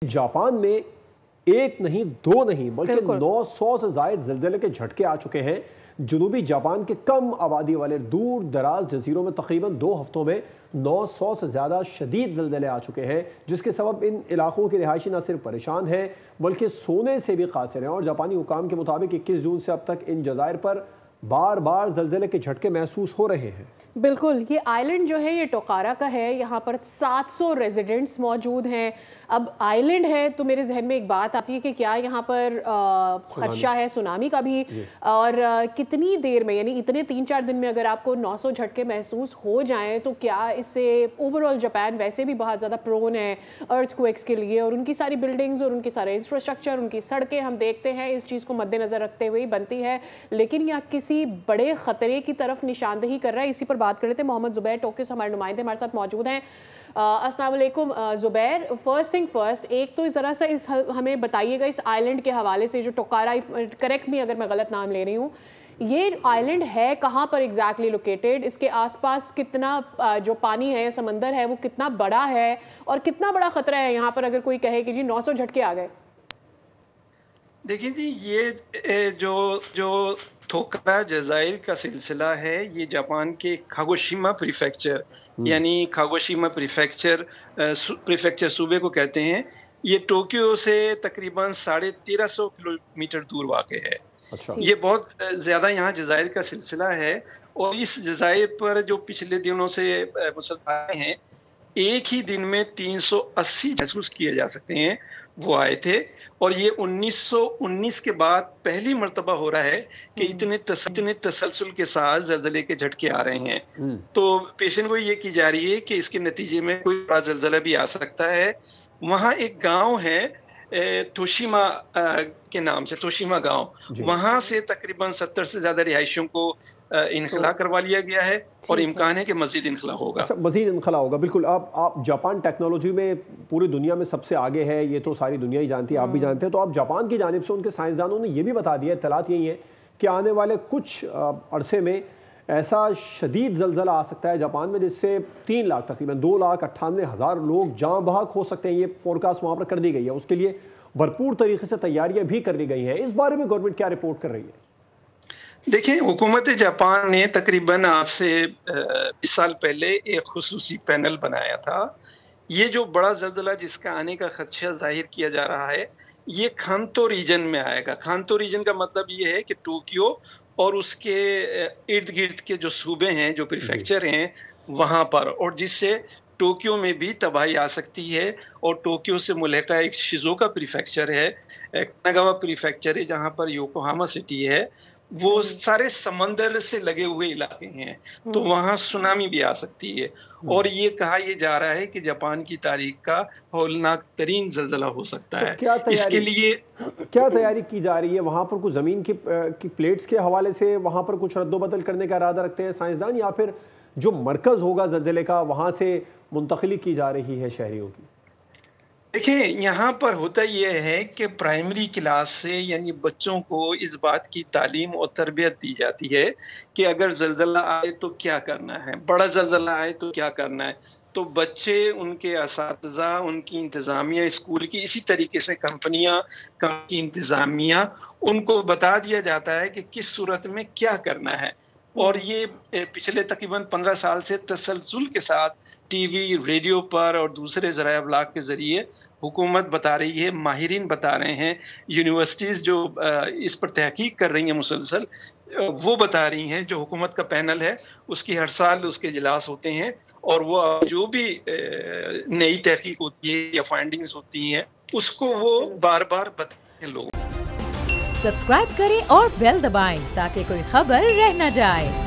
Japan में एक नहीं दो नहीं बल्कि 900 से ज़ायद ज़लज़ले के झटके आ चुके हैं। जनूबी जापान के कम आबादी वाले दूर दराज जजीरों में तकरीबन 2 हफ्तों में 900 से ज़्यादा शदीद ज़लज़ले आ चुके हैं, जिसके सबब इन इलाकों के रिहायशी न सिर्फ परेशान हैं बल्कि सोने से भी कासिर हैं। और जापानी हुकाम के मुताबिक 21 जून से अब तक इन जज़ायर पर बार बार ज़लज़ले के झटके महसूस हो रहे हैं। बिल्कुल, ये आइलैंड जो है ये टोकारा का है, यहाँ पर 700 रेजिडेंट्स मौजूद हैं। अब आइलैंड है तो मेरे जहन में एक बात आती है कि क्या यहाँ पर खदशा है सुनामी का भी, और कितनी देर में, यानी इतने 3-4 दिन में अगर आपको 900 झटके महसूस हो जाएं तो क्या इससे ओवरऑल जापान वैसे भी बहुत ज़्यादा प्रोन है अर्थक्वेक्स के लिए, और उनकी सारी बिल्डिंग्स और उनके सारे इंफ्रास्ट्रक्चर, उनकी सड़कें हम देखते हैं इस चीज़ को मद्देनज़र रखते हुए बनती है, लेकिन यह किसी बड़े ख़तरे की तरफ निशानदही कर रहा है। इसी पर बात कर लेते हैं। मोहम्मद ज़ुबैर टोक्यो से हमारे नुमाइंदे हमारे साथ मौजूद हैं। अस्सलाम वालेकुम ज़ुबैर, फर्स्ट थिंग फर्स्ट, एक तो ज़रा सा इस हमें बताइएगा इस आइलैंड के हवाले से, जो टोकारा, करेक्ट मी अगर मैं गलत नाम ले रही हूँ, ये आइलैंड है कहाँ पर एग्जैक्टली लोकेटेड, इसके आसपास कितना जो पानी है, समंदर है, वो कितना बड़ा है और कितना बड़ा ख़तरा है यहाँ पर अगर कोई कहे कि जी 900 झटके आ गए? देखिए जी, ये जो टोकारा जज़ाइर का सिलसिला है, ये जापान के कागोशिमा प्रीफेक्चर यानी कागोशिमा प्रीफेक्चर सूबे को कहते हैं। ये टोक्यो से तकरीबन 1350 किलोमीटर दूर वाक़ है। अच्छा। ये बहुत ज़्यादा यहाँ जज़ाइर का सिलसिला है, और इस जज़ाइर पर जो पिछले दिनों से मुसलमान हैं, एक ही दिन में 380 महसूस किए जा सकते हैं, वो आए थे। और ये 1919 के बाद पहली मर्तबा हो रहा है कि इतने तसलसल के साथ ज़लज़ले के झटके आ रहे हैं। तो पेशन गोई ये की जा रही है कि इसके नतीजे में कोई बड़ा ज़लज़ला भी आ सकता है। वहाँ एक गांव है तोशिमा के नाम से, तोशिमा गांव, वहाँ से तकरीबन 70 से ज़्यादा रिहायशियों को इनखला करवा लिया गया है, और इम्कान है कि मज़ीद इनखला होगा। अच्छा, मज़ीद इनखला होगा, बिल्कुल। आप जापान टेक्नोलॉजी में पूरी दुनिया में सबसे आगे है, ये तो सारी दुनिया ही जानती है, आप भी जानते हैं। तो आप जापान की जानिब से उनके साइंसदानों ने ये भी बता दिया, इत्तलात यही है कि आने वाले कुछ अरसे में ऐसा शदीद ज़लज़ला आ सकता है जापान में जिससे 3 लाख तकरीबन 2,98,000 लोग जाँ बहक हो सकते हैं। ये फोरकास्ट वहाँ पर कर दी गई है, उसके लिए भरपूर तरीके से तैयारियाँ भी कर ली गई हैं। इस बारे में गवर्नमेंट क्या रिपोर्ट कर रही है? देखिए, हुकूमत जापान ने तकरीबन आज से 20 साल पहले एक खुसूसी पैनल बनाया था। ये जो बड़ा ज़लज़ला जिसका आने का खदशा जाहिर किया जा रहा है, ये खांतो रीजन में आएगा। खांतो रीजन का मतलब ये है कि टोक्यो और उसके इर्द गिर्द के जो सूबे हैं, जो प्रीफेक्चर हैं, वहाँ पर, और जिससे टोक्यो में भी तबाही आ सकती है। और टोक्यो से मुल्हिका एक शिज़ुओका प्रीफेक्चर है, कानागावा प्रीफेक्चर है, जहाँ पर योकोहामा सिटी है, वो सारे समंदर से लगे हुए इलाके हैं, तो वहाँ सुनामी भी आ सकती है। और ये कहा यह जा रहा है कि जापान की तारीख का हौलनाक तरीन ज़लज़ला हो सकता है। तो इसके लिए क्या तैयारी की जा रही है? वहाँ पर कुछ ज़मीन की प्लेट्स के हवाले से वहाँ पर कुछ रद्दोबदल करने का इरादा रखते हैं साइंसदान, या फिर जो मरकज़ होगा ज़लज़ले का वहाँ से मुंतकिली की जा रही है शहरियों की? देखिए, यहाँ पर होता यह है कि प्राइमरी क्लास से, यानी बच्चों को इस बात की तालीम और तरबियत दी जाती है कि अगर ज़लज़ला आए तो क्या करना है, बड़ा ज़लज़ला आए तो क्या करना है। तो बच्चे, उनके असातिज़ा, उनकी इंतज़ामिया स्कूल की, इसी तरीके से कंपनियाँ की इंतज़ामिया, उनको बता दिया जाता है कि किस सूरत में क्या करना है। और ये पिछले तकरीबन 15 साल से तसलसल के साथ टीवी, रेडियो पर और दूसरे ज़राए अबलाग के ज़रिए हुकूमत बता रही है, माहिरीन बता रहे हैं, यूनिवर्सिटीज़ जो इस पर तहकीक कर रही हैं मुसलसल, वो बता रही हैं। जो हुकूमत का पैनल है उसकी हर साल उसके इजलास होते हैं, और वो जो भी नई तहकीक होती है या फाइंडिंग्स होती हैं, उसको वो बार बार बताते हैं लोगों। सब्सक्राइब करें और बेल दबाएं ताकि कोई खबर रह न जाए।